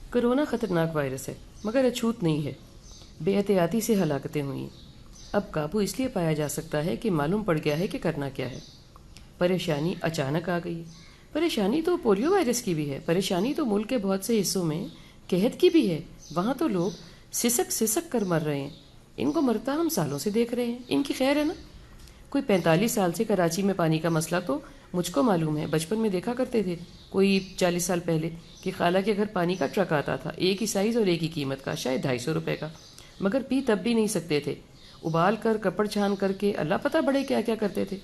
Corona خطرناک virus ہے مگر اچھوت نہیں ہے. بے احتیاطی سے ہلاکتیں ہوئی ہیں. اب قابو اس لیے پایا جا سکتا ہے کہ معلوم پڑ گیا ہے کہ کرنا کیا ہے. پریشانی اچانک آ گئی ہے. پریشانی تو پولیو وائرس کی بھی ہے. پریشانی تو ملک کے بہت سے حصوں میں قحط کی بھی ہے. وہاں تو لوگ سسک سسک کر مر رہے ہیں. ان کو مرتا ہم سالوں سے دیکھ رہے ہیں. ان کی خیر ہے نا. کوئی 45 سال سے کراچی میں پانی کا مسئلہ تو مجھ کو معلوم ہے. بچپن میں دیکھا کرتے تھے کوئی 40 سال پہلے کہ خالہ کے گھر پانی کا ٹرک آتا تھا, ایک ہی سائز اور ایک ہی قیمت کا, شاید 250 روپے کا, مگر پی تب بھی نہیں سکتے تھے. ابال کر کپڑ چھان کر کے اللہ پتہ بڑے کیا کیا کرتے تھے.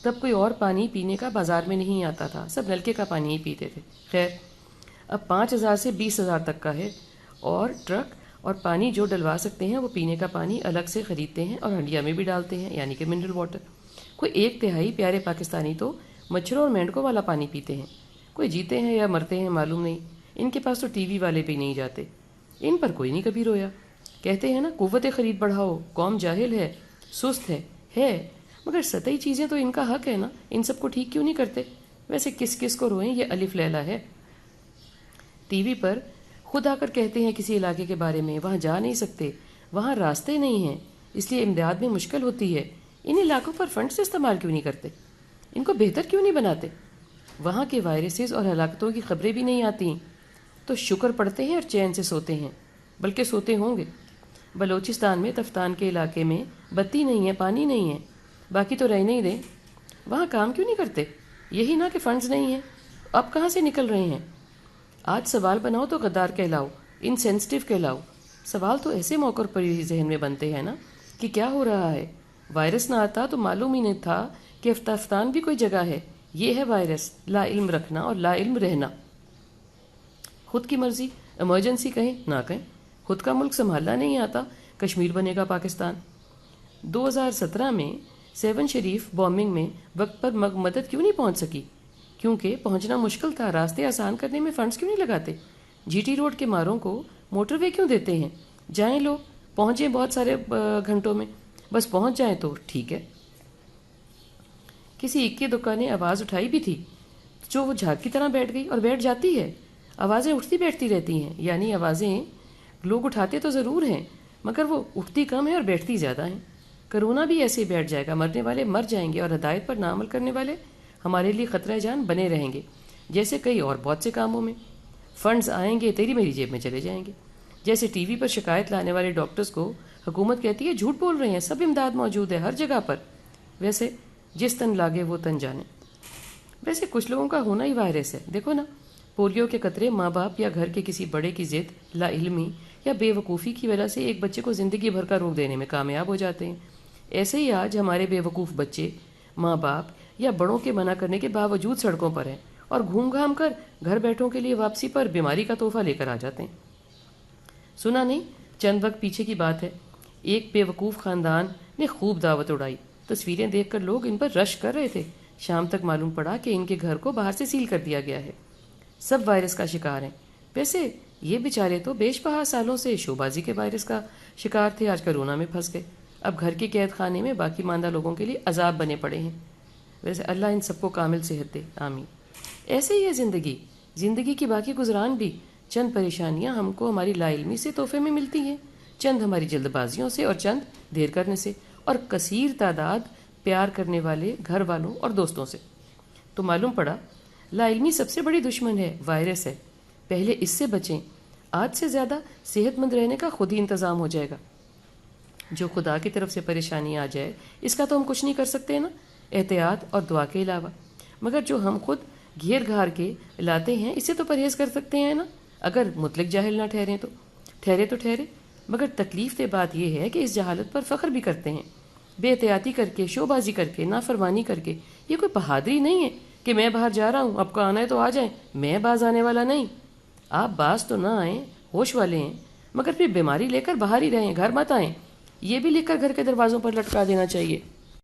تب کوئی اور پانی پینے کا بازار میں نہیں آتا تھا, سب نلکے کا پانی ہی پیتے تھے. خیر اب 5,000 سے 20,000 تک کا ہے, اور ٹرک اور پانی جو ڈلوا سکتے ہیں وہ پینے کا پانی الگ سے خریدتے ہیں اور ہنڈیا میں بھی ڈالتے ہیں, یعنی کہ منرل واٹر. کوئی 1/3 پیارے پاکستانی تو مچھروں اور مینڈکوں والا پانی پیتے ہیں. کوئی جیتے ہیں یا مرتے ہیں معلوم نہیں. ان کے پاس تو ٹی وی والے بھی نہیں جاتے. ان پر کوئی نہیں کبھی رویا. کہتے ہیں نا قوت خرید بڑھاؤ, قوم جاہل ہے, سست ہے مگر سطحی چیزیں تو ان کا حق ہے نا. ان سب کو ٹھیک کیوں نہیں کرتے؟ ویسے کس کس کو روئیں, یہ الف لیلا ہے. ٹی وی پر خود آ کر کہتے ہیں کسی علاقے کے بارے میں وہاں جا نہیں سکتے, وہاں راستے نہیں ہیں, اس لیے امداد میں مشکل ہوتی ہے. ان علاقوں پر فنڈز استعمال کیوں نہیں کرتے؟ ان کو بہتر کیوں نہیں بناتے؟ وہاں کے وائرسز اور ہلاکتوں کی خبریں بھی نہیں آتی تو شکر پڑھتے ہیں اور چین سے سوتے ہیں, بلکہ سوتے ہوں گے. بلوچستان میں تفتان کے علاقے میں بتی نہیں ہے, پانی نہیں ہے, باقی تو رہنے ہی دیں. وہاں کام کیوں نہیں کرتے؟ یہی نا کہ فنڈز نہیں ہیں. اب کہاں سے نکل رہے ہیں؟ آج سوال بناؤ تو غدار کہلاؤ, انسینسٹیو کہلاؤ. سوال تو ایسے موقع پر ہی ذہن میں بنتے ہیں نا کہ کیا ہو رہا ہے. وائرس نہ آتا تو معلوم ہی نہیں تھا کہ افغانستان بھی کوئی جگہ ہے. یہ ہے وائرس, لا علم رکھنا اور لا علم رہنا. خود کی مرضی, ایمرجنسی کہیں نہ کہیں, خود کا ملک سنبھالنا نہیں آتا, کشمیر بنے گا پاکستان. 2017 میں 7 شریف بومبنگ میں وقت پر مدد کیوں نہیں پہنچ سکی؟ کیونکہ پہنچنا مشکل تھا. راستے آسان کرنے میں فنڈز کیوں نہیں لگاتے؟ جی ٹی روڈ کے ماروں کو موٹر وے کیوں دیتے ہیں؟ جائیں لوگ, پہنچیں بہت سارے گھنٹوں میں, بس پہنچ جائیں تو ٹھیک ہے. کسی ایک کی دکان نے آواز اٹھائی بھی تھی جو وہ جھاگ کی طرح بیٹھ گئی اور بیٹھ جاتی ہے. آوازیں اٹھتی بیٹھتی رہتی ہیں, یعنی آوازیں لوگ اٹھاتے تو ضرور ہیں مگر وہ اٹھتی کم ہیں اور بیٹھتی زیادہ ہیں. کرونا بھی ایسے ہی بیٹھ جائے گا. مرنے والے مر جائیں گے اور ہدایت پر نہ عمل کرنے والے ہمارے لیے خطرہ جان بنے رہیں گے, جیسے کئی اور بہت سے کاموں میں. فنڈز آئیں گے تیری میری جیب میں چلے جائیں گے. جیسے ٹی وی پر شکایت لانے والے ڈاکٹرز کو حکومت کہتی ہے جھوٹ بول رہے ہیں, سب امداد موجود ہے ہر جگہ پر. ویسے جس تن لاگے وہ تن جانے. ویسے کچھ لوگوں کا ہونا ہی وائرس ہے. دیکھو نا, پولیو کے قطرے ماں باپ یا گھر کے کسی بڑے کی ضد, لا علمی یا بے وقوفی کی وجہ سے ایک بچے کو زندگی بھر کا روک دینے میں کامیاب ہو جاتے ہیں. ایسے ہی آج ہمارے بے وقوف بچے ماں باپ یا بڑوں کے منع کرنے کے باوجود سڑکوں پر ہیں اور گھوم گھام کر گھر بیٹھوں کے لیے واپسی پر بیماری کا تحفہ لے کر آ جاتے ہیں. سنا نہیں, چند وقت پیچھے کی بات ہے, ایک بے وقوف خاندان نے خوب دعوت اڑائی. تصویریں دیکھ کر لوگ ان پر رش کر رہے تھے. شام تک معلوم پڑا کہ ان کے گھر کو باہر سے سیل کر دیا گیا ہے. سب وائرس کا شکار ہیں. ویسے یہ بیچارے تو بیش بہا سالوں سے شوبازی کے وائرس کا شکار تھے, آج کرونا میں پھنس گئے. اب گھر کے قید خانے میں باقی ماندہ لوگوں کے لیے عذاب بنے پڑے ہیں. ویسے اللہ ان سب کو کامل صحت دے, آمین. ایسے ہی ہے زندگی. زندگی کی باقی گزران بھی. چند پریشانیاں ہم کو ہماری لا علمی سے تحفے میں ملتی ہیں, چند ہماری جلد بازیوں سے اور چند دیر کرنے سے, اور کثیر تعداد پیار کرنے والے گھر والوں اور دوستوں سے. تو معلوم پڑا لا علمی سب سے بڑی دشمن ہے, وائرس ہے. پہلے اس سے بچیں. آج سے زیادہ صحت مند رہنے کا خود ہی انتظام ہو جائے گا. جو خدا کی طرف سے پریشانی آ جائے اس کا تو ہم کچھ نہیں کر سکتے نا, احتیاط اور دعا کے علاوہ. مگر جو ہم خود گھیر گھار کے لاتے ہیں اسے تو پرہیز کر سکتے ہیں نا, اگر مطلق جاہل نہ ٹھہریں تو. ٹھہرے. مگر تکلیف دہ بات یہ ہے کہ اس جہالت پر فخر بھی کرتے ہیں, بے احتیاطی کر کے, شوبازی کر کے, نافرمانی کر کے. یہ کوئی بہادری نہیں ہے کہ میں باہر جا رہا ہوں, آپ کو آنا ہے تو آ جائیں, میں باز آنے والا نہیں. آپ باز تو نہ آئیں, ہوش والے ہیں, مگر پھر بیماری لے کر باہر ہی رہیں, گھر مت آئیں. یہ بھی لکھ کر گھر کے دروازوں پر لٹکا دینا چاہیے.